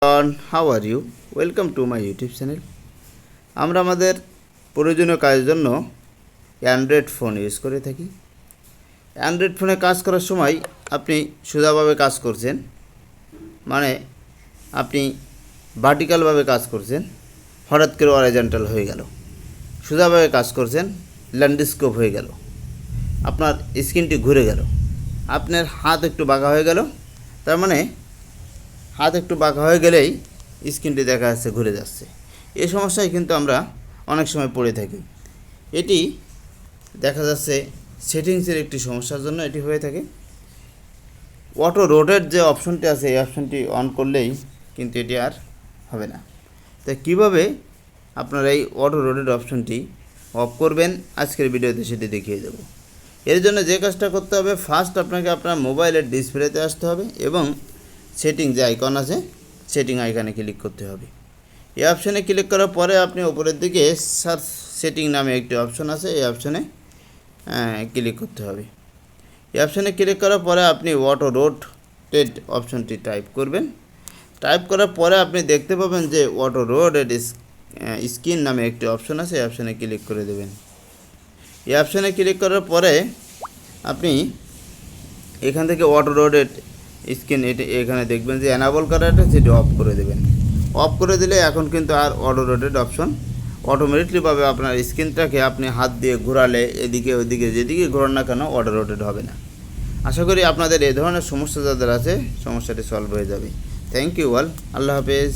How are you welcome to my YouTube channel. আমরা আমাদের প্রয়োজনীয় কাজের জন্য অ্যান্ড্রয়েড ফোন ইউজ করে থাকি। অ্যান্ড্রয়েড ফোনে কাজ করার সময় আপনি সোজাভাবে কাজ করছেন, মানে আপনি ভার্টিক্যালভাবে কাজ করছেন, হঠাৎ করে হরাইজন্টাল হয়ে গেল। সোজাভাবে কাজ করছেন, ল্যান্ডস্কেপ হয়ে গেল, আপনার স্ক্রিনটি ঘুরে গেল, আপনার হাত একটু বাঁকা হয়ে গেল, তার মানে হাত একটু বাঁকা হয়ে গেলেই স্ক্রিনটি দেখা যাচ্ছে ঘুরে যাচ্ছে। এই সমস্যায় কিন্তু আমরা অনেক সময় পড়ে থাকি। এটি দেখা যাচ্ছে সেটিংসের একটি সমস্যার জন্য এটি হয়ে থাকে। অটো রোটেট যে অপশনটি আছে এই অপশনটি অন করলেই কিন্তু এটি আর হবে না। তো কীভাবে আপনারা এই অটো রোটেট অপশনটি অফ করবেন আজকের ভিডিওতে সেটি দেখিয়ে দেব। এর জন্য যে কাজটা করতে হবে, ফার্স্ট আপনাকে আপনার মোবাইলের ডিসপ্লেতে আসতে হবে এবং সেটিং যে আইকন আছে সেটিং আইকনে ক্লিক করতে হবে। এই অপশানে ক্লিক করার পরে আপনি উপরের দিকে সার্চ সেটিং নামে একটি অপশন আছে, এই অপশানে ক্লিক করতে হবে। এই অপশানে ক্লিক করার পরে আপনি অটো রোটেট অপশনটি টাইপ করবেন। টাইপ করার পরে আপনি দেখতে পাবেন যে অটো রোটেট স্ক্রিন নামে একটি অপশন আছে, এই অপশানে ক্লিক করে দেবেন। এই অপশানে ক্লিক করার পরে আপনি এখান থেকে অটো রোটেট স্ক্রিন এখানে দেখবেন যে অ্যানাবল করা আছে, সেটি অফ করে দেবেন। অফ করে দিলে এখন কিন্তু আর অটো রোটেট অপশন অটোমেটিকলিভাবে আপনার স্ক্রিনটাকে আপনি হাত দিয়ে ঘোরালে এদিকে ওইদিকে যেদিকে ঘোরান না কেন অটো রোটেট হবে না। আশা করি আপনাদের এই ধরনের সমস্যা যাদের আছে সমস্যাটি সলভ হয়ে যাবে। থ্যাংক ইউ অল, আল্লাহ হাফেজ।